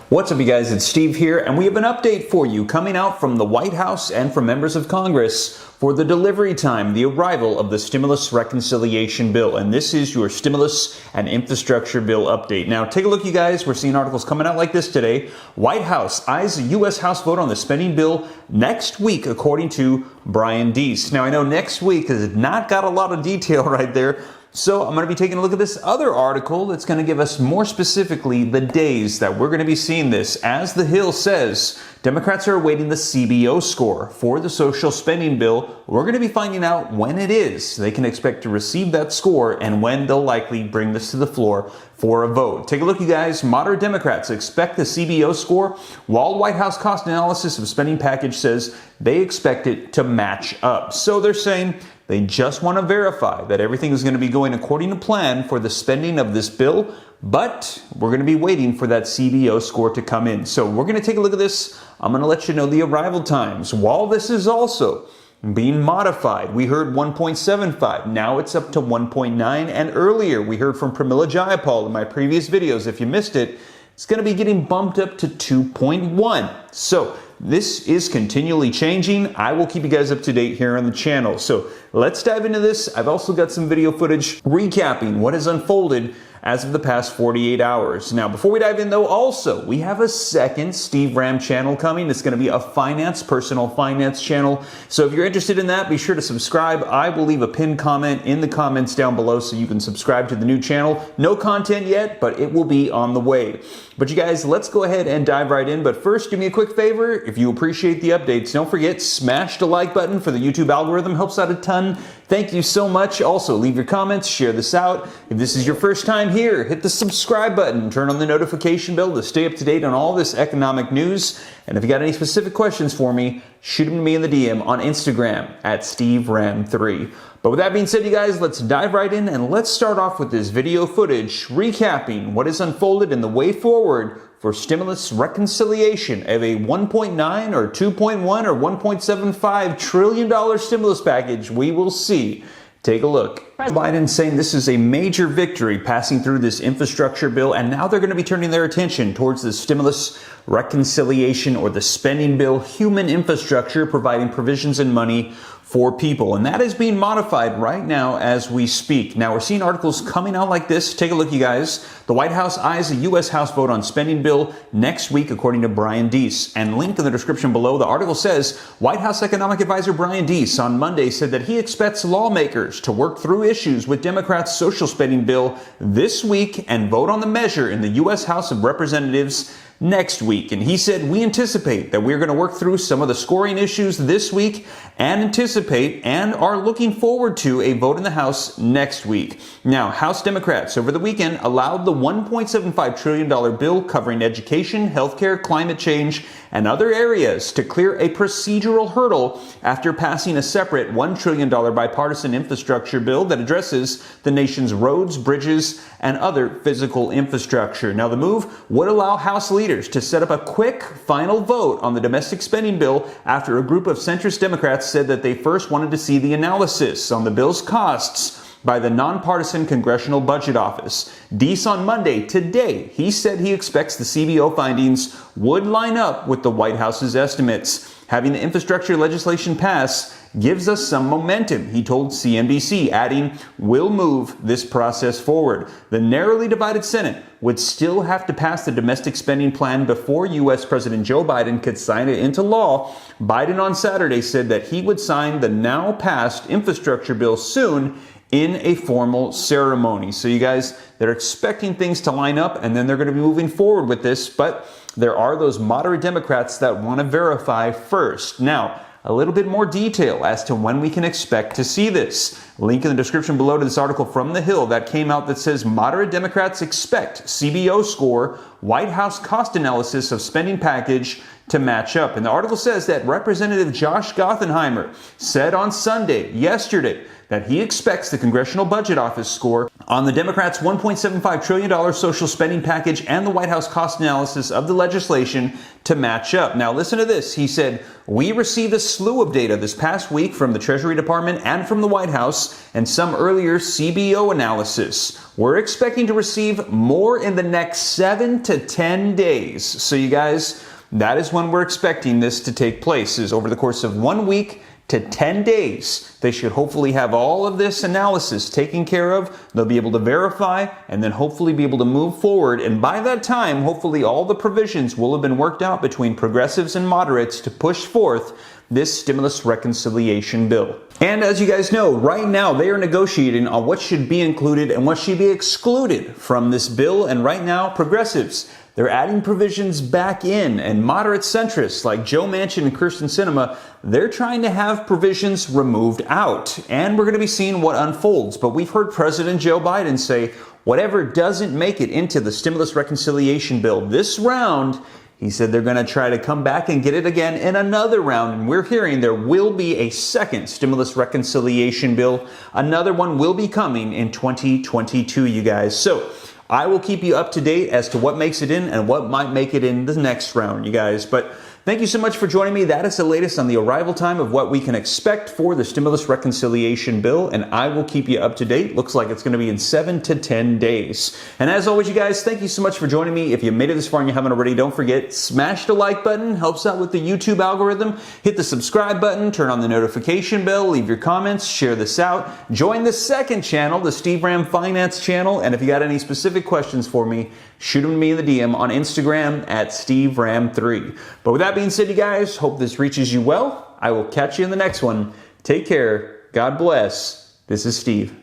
What's up, you guys? It's Steve here, and we have an update for you coming out from the White House and from members of Congress for the delivery time, the arrival of the stimulus reconciliation bill. And this is your stimulus and infrastructure bill update. Now, take a look, you guys. We're seeing articles coming out like this today. White House eyes a U.S. House vote on the spending bill next week, according to Brian Deese. Now, I know next week has not got a lot of detail right there, so I'm going to be taking a look at this other article that's going to give us more specifically the days that we're going to be seeing this. As The Hill says, Democrats are awaiting the CBO score for the social spending bill. We're going to be finding out when it is they can expect to receive that score and when they'll likely bring this to the floor for a vote. Take a look, you guys. Moderate Democrats expect the CBO score, while White House cost analysis of spending package says they expect it to match up. So they're saying they just want to verify that everything is going to be going according to plan for the spending of this bill, but we're going to be waiting for that CBO score to come in. So we're going to take a look at this. I'm going to let you know the arrival times. While this is also being modified, we heard 1.75. Now it's up to 1.9. And earlier we heard from Pramila Jayapal in my previous videos. If you missed it, it's going to be getting bumped up to 2.1. So this is continually changing. I will keep you guys up to date here on the channel. So let's dive into this. I've also got some video footage recapping what has unfolded as of the past 48 hours. Now, before we dive in though, also, we have a second Steve Ram channel coming. It's going to be a personal finance channel. So if you're interested in that, be sure to subscribe. I will leave a pinned comment in the comments down below so you can subscribe to the new channel. No content yet, but it will be on the way. But you guys, let's go ahead and dive right in. But first, do me a quick favor. If you appreciate the updates, don't forget, smash the like button for the YouTube algorithm. Helps out a ton. Thank you so much. Also, leave your comments, share this out. If this is your first time here, hit the subscribe button, turn on the notification bell to stay up to date on all this economic news. And if you got any specific questions for me, shoot them to me in the DM on Instagram at SteveRam3. But with that being said, you guys, let's dive right in and let's start off with this video footage recapping what has unfolded in the way forward for stimulus reconciliation of a 1.9 or 2.1 or 1.75 trillion dollar stimulus package. We will see. Take a look. Biden saying this is a major victory passing through this infrastructure bill, and now they're going to be turning their attention towards the stimulus reconciliation or the spending bill, human infrastructure, providing provisions and money for people. And that is being modified right now as we speak. Now we're seeing articles coming out like this. Take a look, you guys. The White House eyes a U.S. House vote on spending bill next week, according to Brian Deese. And linked in the description below, the article says White House economic advisor Brian Deese on Monday said that he expects lawmakers to work through issues with Democrats' social spending bill this week and vote on the measure in the U.S. House of Representatives next week. And he said, we anticipate that we're going to work through some of the scoring issues this week and anticipate and are looking forward to a vote in the House next week. Now, House Democrats over the weekend allowed the $1.75 trillion bill covering education, healthcare, climate change, and other areas to clear a procedural hurdle after passing a separate $1 trillion bipartisan infrastructure bill that addresses the nation's roads, bridges, and other physical infrastructure. Now, the move would allow House leaders to set up a quick final vote on the domestic spending bill after a group of centrist Democrats said that they first wanted to see the analysis on the bill's costs by the nonpartisan Congressional Budget Office. Deese on Monday, today, he said he expects the CBO findings would line up with the White House's estimates. Having the infrastructure legislation pass gives us some momentum, he told CNBC, adding, we'll move this process forward. The narrowly divided Senate would still have to pass the domestic spending plan before U.S. President Joe Biden could sign it into law. Biden on Saturday said that he would sign the now passed infrastructure bill soon in a formal ceremony. So you guys, they're expecting things to line up and then they're going to be moving forward with this, but there are those moderate Democrats that want to verify first. Now, a little bit more detail as to when we can expect to see this. Link in the description below to this article from The Hill that came out that says moderate Democrats expect CBO score, White House cost analysis of spending package to match up. And the article says that Representative Josh Gottheimer said on Sunday, yesterday, that he expects the Congressional Budget Office score on the Democrats' $1.75 trillion social spending package and the White House cost analysis of the legislation to match up. Now listen to this. He said, "We received a slew of data this past week from the Treasury Department and from the White House and some earlier CBO analysis. We're expecting to receive more in the next 7 to 10 days. So you guys, that is when we're expecting this to take place, is over the course of 1 week to 10 days. They should hopefully have all of this analysis taken care of. They'll be able to verify and then hopefully be able to move forward. And by that time, hopefully all the provisions will have been worked out between progressives and moderates to push forth this stimulus reconciliation bill. And as you guys know, right now they are negotiating on what should be included and what should be excluded from this bill. And right now, progressives, they're adding provisions back in, and moderate centrists like Joe Manchin and Kyrsten Sinema, they're trying to have provisions removed out. And we're going to be seeing what unfolds. But we've heard President Joe Biden say, whatever doesn't make it into the stimulus reconciliation bill this round, he said they're going to try to come back and get it again in another round. And we're hearing there will be a second stimulus reconciliation bill. Another one will be coming in 2022, you guys. So I will keep you up to date as to what makes it in and what might make it in the next round, you guys. But thank you so much for joining me. That is the latest on the arrival time of what we can expect for the stimulus reconciliation bill, and I will keep you up to date. Looks like it's going to be in 7 to 10 days. And as always, you guys, thank you so much for joining me. If you made it this far and you haven't already, don't forget, smash the like button. Helps out with the YouTube algorithm. Hit the subscribe button. Turn on the notification bell. Leave your comments. Share this out. Join the second channel, the Steve Ram Finance channel. And if you got any specific questions for me, shoot them to me in the DM on Instagram at SteveRam3. But with that being said, you guys, hope this reaches you well. I will catch you in the next one. Take care. God bless. This is Steve.